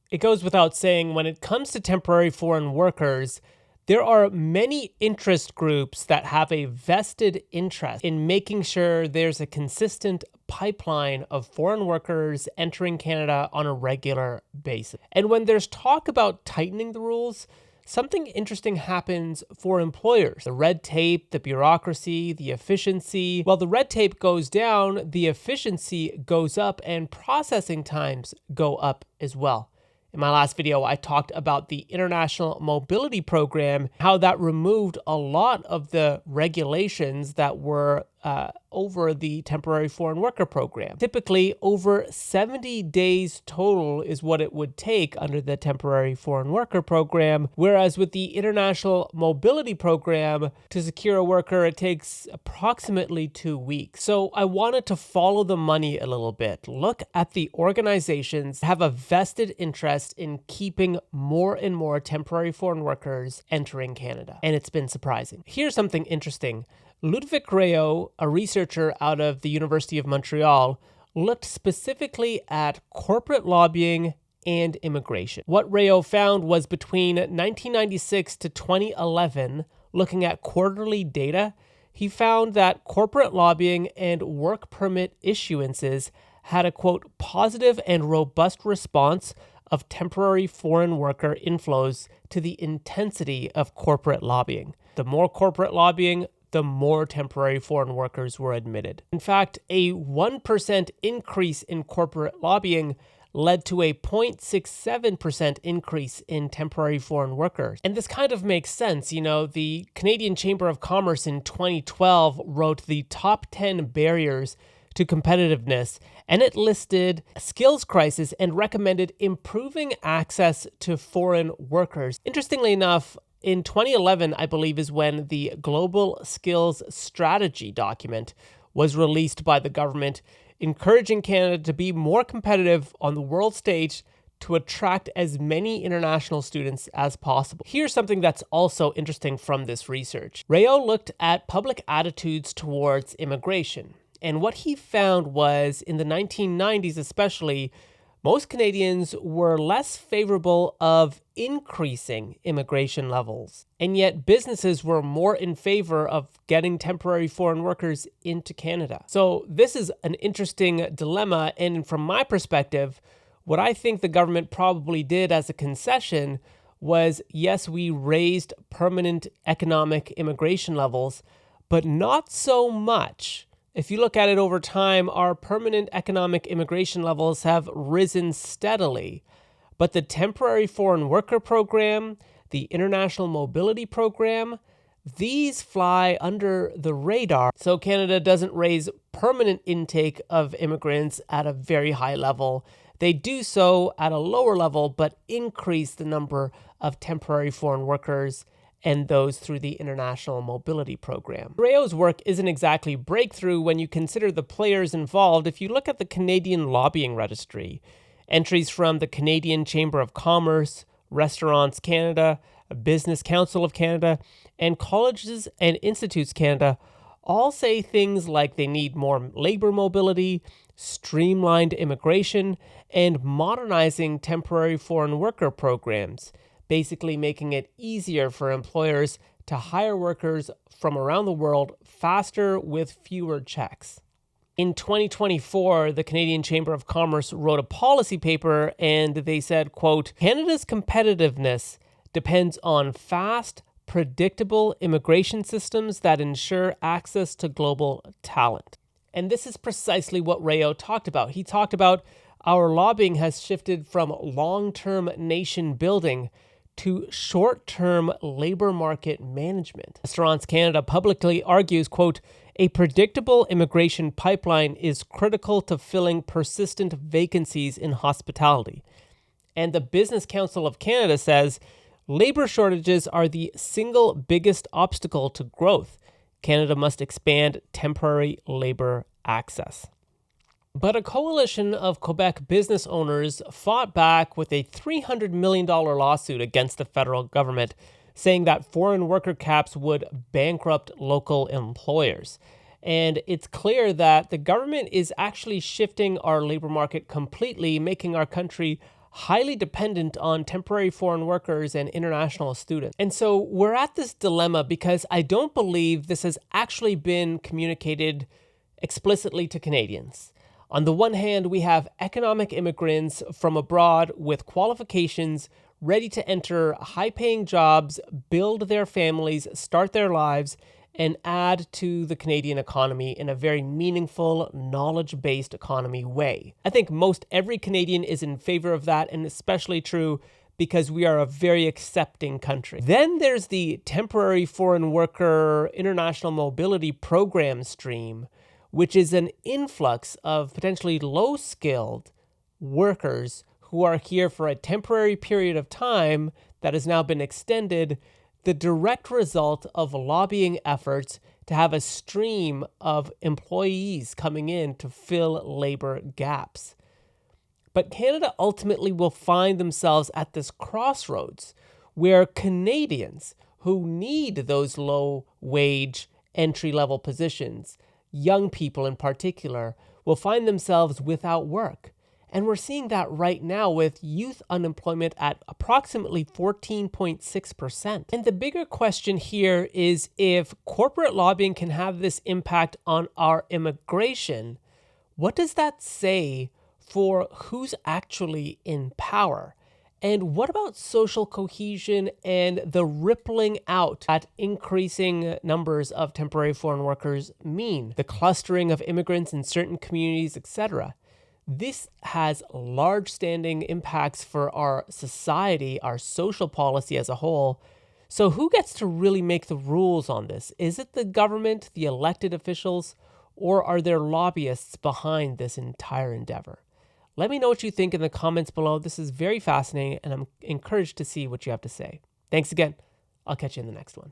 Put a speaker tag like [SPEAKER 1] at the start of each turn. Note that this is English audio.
[SPEAKER 1] It goes without saying, when it comes to temporary foreign workers, there are many interest groups that have a vested interest in making sure there's a consistent pipeline of foreign workers entering Canada on a regular basis. And when there's talk about tightening the rules, something interesting happens for employers. The red tape, the bureaucracy, the efficiency. While the red tape goes down, the efficiency goes up and processing times go up as well. In my last video, I talked about the International Mobility Program, how that removed a lot of the regulations that were over the temporary foreign worker program. Typically, over 70 days total is what it would take under the temporary foreign worker program, whereas with the International Mobility Program, to secure a worker, it takes approximately 2 weeks. So I wanted to follow the money a little bit, look at the organizations that have a vested interest in keeping more and more temporary foreign workers entering Canada. And it's been surprising. Here's something interesting. Ludwig Rayo, a researcher out of the University of Montreal, looked specifically at corporate lobbying and immigration. What Rayo found was between 1996 to 2011, looking at quarterly data, he found that corporate lobbying and work permit issuances had a, quote, positive and robust response of temporary foreign worker inflows to the intensity of corporate lobbying. The more corporate lobbying, the more temporary foreign workers were admitted. In fact, a 1% increase in corporate lobbying led to a 0.67% increase in temporary foreign workers. And this kind of makes sense. You know, the Canadian Chamber of Commerce in 2012 wrote the top 10 barriers to competitiveness, and it listed a skills crisis and recommended improving access to foreign workers. Interestingly enough, in 2011, I believe, is when the Global Skills Strategy document was released by the government, encouraging Canada to be more competitive on the world stage to attract as many international students as possible. Here's something that's also interesting from this research. Rayo looked at public attitudes towards immigration, and what he found was, in the 1990s especially, most Canadians were less favorable of increasing immigration levels, and yet businesses were more in favor of getting temporary foreign workers into Canada. So this is an interesting dilemma, and from my perspective, what I think the government probably did as a concession was, yes, we raised permanent economic immigration levels, but not so much. If you look at it over time, our permanent economic immigration levels have risen steadily. But the temporary foreign worker program, the international mobility program, these fly under the radar. So Canada doesn't raise permanent intake of immigrants at a very high level. They do so at a lower level, but increase the number of temporary foreign workers and those through the International Mobility Program. Rayo's work isn't exactly breakthrough when you consider the players involved. If you look at the Canadian Lobbying Registry, entries from the Canadian Chamber of Commerce, Restaurants Canada, Business Council of Canada, and Colleges and Institutes Canada all say things like they need more labor mobility, streamlined immigration, and modernizing temporary foreign worker programs, basically making it easier for employers to hire workers from around the world faster with fewer checks. In 2024, the Canadian Chamber of Commerce wrote a policy paper and they said, quote, Canada's competitiveness depends on fast, predictable immigration systems that ensure access to global talent. And this is precisely what Rayo talked about. He talked about our lobbying has shifted from long-term nation building to short-term labor market management. Restaurants Canada publicly argues, quote, a predictable immigration pipeline is critical to filling persistent vacancies in hospitality. And the Business Council of Canada says, labor shortages are the single biggest obstacle to growth. Canada must expand temporary labor access. But a coalition of Quebec business owners fought back with a $300 million lawsuit against the federal government, saying that foreign worker caps would bankrupt local employers. And it's clear that the government is actually shifting our labor market completely, making our country highly dependent on temporary foreign workers and international students. And so we're at this dilemma because I don't believe this has actually been communicated explicitly to Canadians. On the one hand, we have economic immigrants from abroad with qualifications ready to enter high-paying jobs, build their families, start their lives, and add to the Canadian economy in a very meaningful, knowledge-based economy way. I think most every Canadian is in favor of that, and especially true because we are a very accepting country. Then there's the temporary foreign worker international mobility program stream, which is an influx of potentially low-skilled workers who are here for a temporary period of time that has now been extended, the direct result of lobbying efforts to have a stream of employees coming in to fill labor gaps. But Canada ultimately will find themselves at this crossroads where Canadians who need those low-wage entry-level positions, young people in particular, will find themselves without work. And we're seeing that right now with youth unemployment at approximately 14.6%. And the bigger question here is if corporate lobbying can have this impact on our immigration, what does that say for who's actually in power? And what about social cohesion and the rippling out that increasing numbers of temporary foreign workers mean? The clustering of immigrants in certain communities, etc. This has large-standing impacts for our society, our social policy as a whole. So who gets to really make the rules on this? Is it the government, the elected officials, or are there lobbyists behind this entire endeavor? Let me know what you think in the comments below. This is very fascinating, and I'm encouraged to see what you have to say. Thanks again. I'll catch you in the next one.